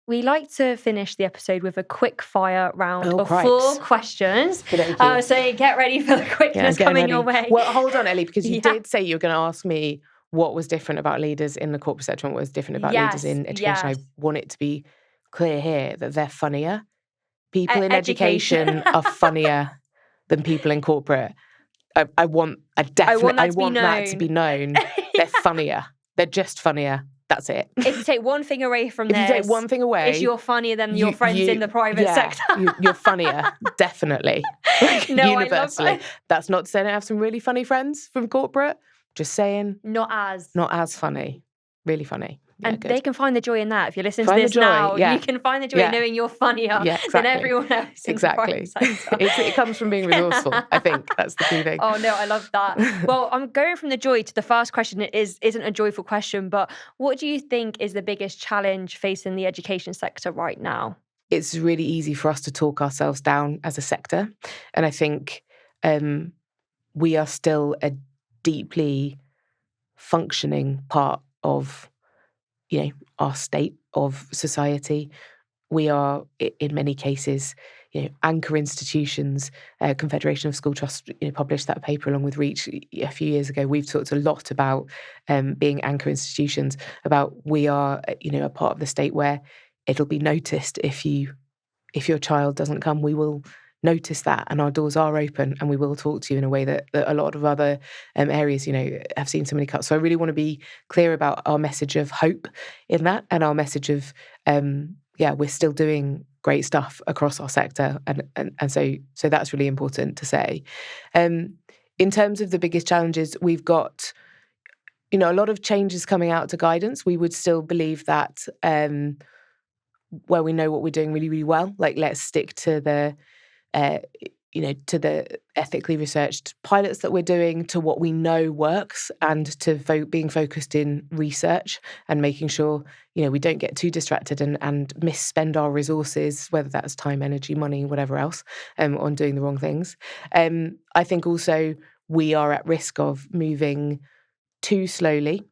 We like to finish the episode with a quick fire round of 4 questions. So get ready for the quickness coming your way. Well, hold on, Ellie, because you did say you were going to ask me what was different about leaders in the corporate sector and what was different about leaders in education. I want it to be clear here that they're funnier. People in education are funnier than people in corporate. I want that to be known. They're funnier. They're just funnier. That's it. If you take one thing away from this, it's you're funnier than your friends in the private sector. You're funnier, definitely. No, universally. I love that. That's not to say I don't have some really funny friends from corporate. Just saying. Not as funny. Really funny. Yeah, and good. they can find the joy in that. If you're listening to this now, you can find the joy in knowing you're funnier than everyone else. Exactly. It comes from being resourceful. I think that's the key thing. Oh no, I love that. Well, I'm going from the joy to the first question. It isn't a joyful question, but what do you think is the biggest challenge facing the education sector right now? It's really easy for us to talk ourselves down as a sector, and I think we are still a deeply functioning part of our state of society. We are, in many cases, anchor institutions. Confederation of School Trusts published that paper along with Reach a few years ago. We've talked a lot about being anchor institutions, about we are, a part of the state where it'll be noticed if your child doesn't come. We will notice that, and our doors are open, and we will talk to you in a way that a lot of other areas, have seen so many cuts. So I really want to be clear about our message of hope in that, and our message of, we're still doing great stuff across our sector, and so that's really important to say. In terms of the biggest challenges, we've got, a lot of changes coming out to guidance. We would still believe that where we know what we're doing really, really well, like let's stick to the to the ethically researched pilots that we're doing, to what we know works, and to being focused in research and making sure, we don't get too distracted and misspend our resources, whether that's time, energy, money, whatever else, on doing the wrong things. I think also we are at risk of moving too slowly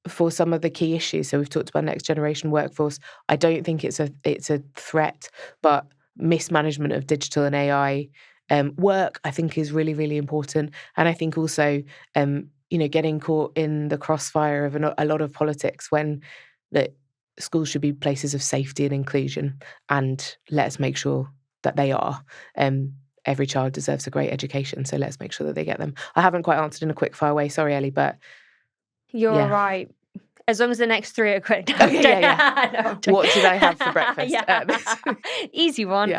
for some of the key issues. So we've talked about next generation workforce. I don't think it's a threat, but mismanagement of digital and AI work, I think, is really, really important. And I think also, getting caught in the crossfire of a lot of politics when that schools should be places of safety and inclusion, and let's make sure that they are. Every child deserves a great education, so let's make sure that they get them. I haven't quite answered in a quick fire way. Sorry, Ellie, but you're right. As long as the next 3 are quick. No, No, what did I have for breakfast? Easy one.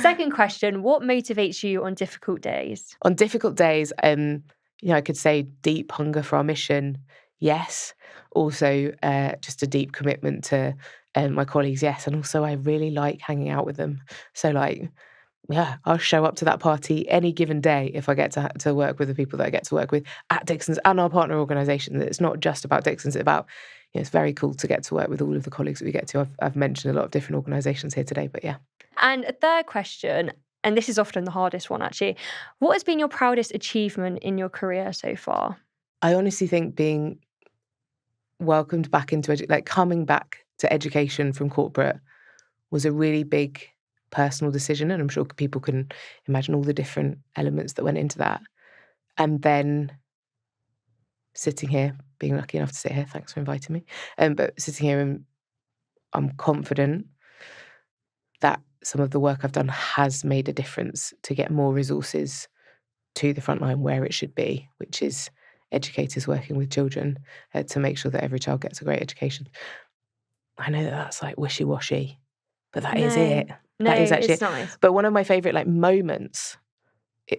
Second question, what motivates you on difficult days? On difficult days, I could say deep hunger for our mission, yes. Also, just a deep commitment to my colleagues, yes. And also, I really like hanging out with them. So, I'll show up to that party any given day if I get to work with the people that I get to work with at Dixons and our partner organisation. It's not just about Dixons, it's about, it's very cool to get to work with all of the colleagues that we get to. I've mentioned a lot of different organisations here today, but yeah. And a third question, and this is often the hardest one actually, what has been your proudest achievement in your career so far? I honestly think being welcomed back into coming back to education from corporate was a really big personal decision, and I'm sure people can imagine all the different elements that went into that. And then sitting here, being lucky enough to sit here, thanks for inviting me. But sitting here, and I'm confident that some of the work I've done has made a difference to get more resources to the front line where it should be, which is educators working with children to make sure that every child gets a great education. I know that that's like wishy-washy, but that is it. No, That is actually it's nice. But one of my favourite moments,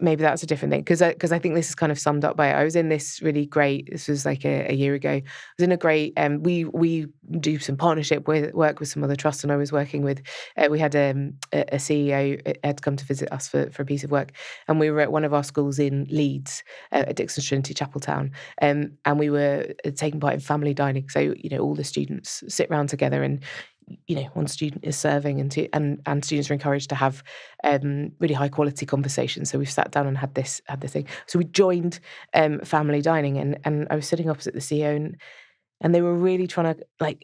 maybe that's a different thing, because I think this is kind of summed up by it. I was in this really great, this was like a year ago, I was in a great, we do some partnership work with some other trusts, and I was working with, we had a CEO had come to visit us for a piece of work, and we were at one of our schools in Leeds, at Dixons Trinity Chapel Town, and we were taking part in family dining. So, all the students sit around together, and one student is serving, and students are encouraged to have really high quality conversations. So we've sat down and had this thing. So we joined family dining, and I was sitting opposite the CEO, and they were really trying to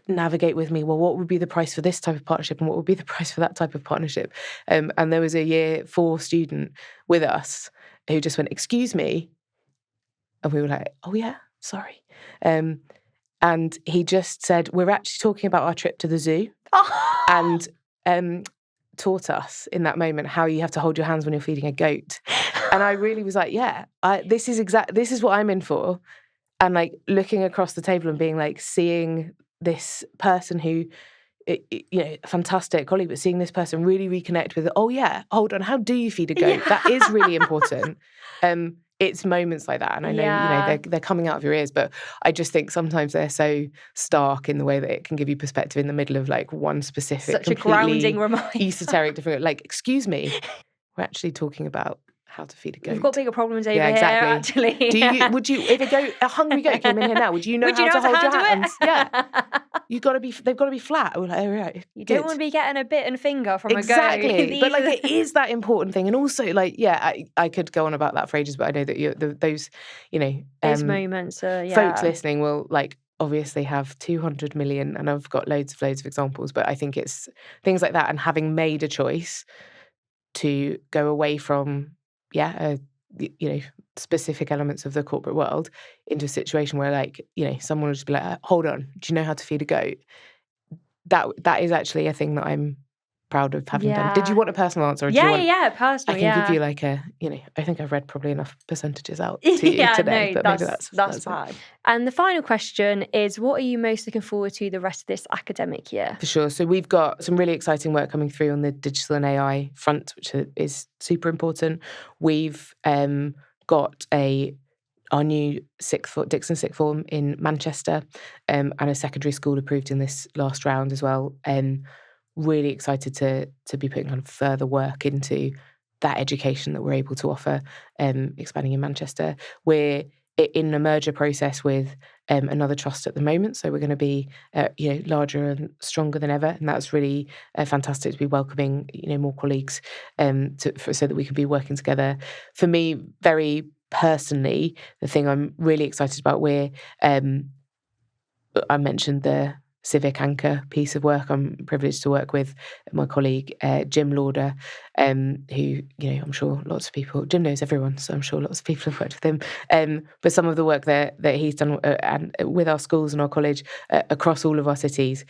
navigate with me. Well, what would be the price for this type of partnership, and what would be the price for that type of partnership? And there was a year 4 student with us who just went, "Excuse me," and we were like, "Oh yeah, sorry." And he just said, "We're actually talking about our trip to the zoo," and taught us in that moment how you have to hold your hands when you're feeding a goat. And I really was like, "Yeah, this is what I'm in for." And looking across the table and being seeing this person who, fantastic colleague, but seeing this person really reconnect with, "Oh yeah, hold on, how do you feed a goat?" Yeah. That is really important. It's moments like that, and I know they're coming out of your ears, but I just think sometimes they're so stark in the way that it can give you perspective in the middle of one specific, such a grounding reminder, esoteric different. Excuse me, we're actually talking about how to feed a goat. We've got bigger problems over yeah, exactly. here, actually. Would you, if a hungry goat came in here now, would you know how to hold your hands? Yeah. They've got to be flat. We're like, "Oh, right, you don't want to be getting a bitten finger from a goat." Exactly. But it is that important thing. And also I could go on about that for ages, but I know that those moments folks listening will obviously have 200 million, and I've got loads of examples, but I think it's things like that, and having made a choice to go away from specific elements of the corporate world into a situation where someone will just be like, "Hold on, do you know how to feed a goat?" That is actually a thing that I'm proud of having done. Did you want a personal answer? Or do you want, personal. I can give you I think I've read probably enough percentages out to you today. No, but maybe that's fine. And the final question is, what are you most looking forward to the rest of this academic year? For sure. So we've got some really exciting work coming through on the digital and AI front, which is super important. We've got our new Dixons sixth form in Manchester, and a secondary school approved in this last round as well. Really excited to be putting kind of further work into that education that we're able to offer, expanding in Manchester. We're in a merger process with another trust at the moment, so we're going to be larger and stronger than ever, and that's really fantastic to be welcoming more colleagues so that we can be working together. For me, very personally, the thing I'm really excited about, I mentioned the Civic Anchor piece of work. I'm privileged to work with my colleague Jim Lauder, who I'm sure lots of people, Jim knows everyone, so I'm sure lots of people have worked with him. But some of the work that he's done and with our schools and our college across all of our cities.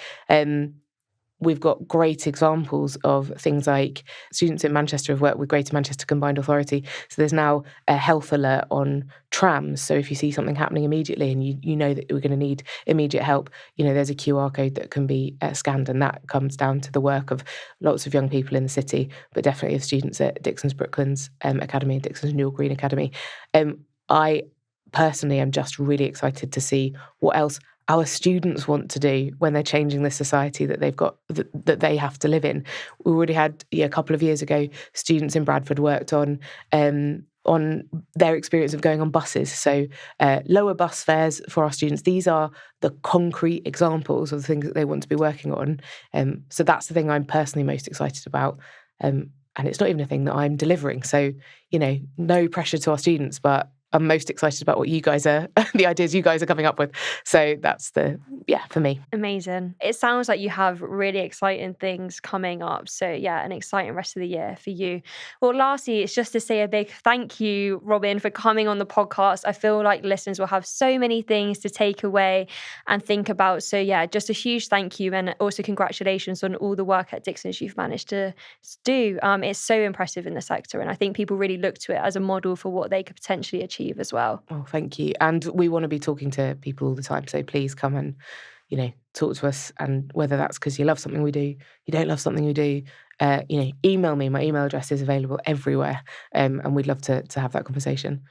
We've got great examples of things like students in Manchester have worked with Greater Manchester Combined Authority. So there's now a health alert on trams. So if you see something happening immediately and you know that we're going to need immediate help, there's a QR code that can be scanned, and that comes down to the work of lots of young people in the city, but definitely of students at Dixons Brooklands Academy and Dixons Newell Green Academy. I personally am just really excited to see what else our students want to do when they're changing the society that they've got, that they have to live in. We already had a couple of years ago, students in Bradford worked on their experience of going on buses. So lower bus fares for our students. These are the concrete examples of the things that they want to be working on. So that's the thing I'm personally most excited about. And it's not even a thing that I'm delivering. So, no pressure to our students, but I'm most excited about what you guys are, the ideas you guys are coming up with. So that's for me. Amazing. It sounds like you have really exciting things coming up. So yeah, an exciting rest of the year for you. Well, lastly, it's just to say a big thank you, Robyn, for coming on the podcast. I feel like listeners will have so many things to take away and think about. So yeah, just a huge thank you, and also congratulations on all the work at Dixons you've managed to do. It's so impressive in the sector, and I think people really look to it as a model for what they could potentially achieve as well. Oh, thank you. And we want to be talking to people all the time. So please come and, talk to us. And whether that's because you love something we do, you don't love something we do, email me. My email address is available everywhere. And we'd love to have that conversation.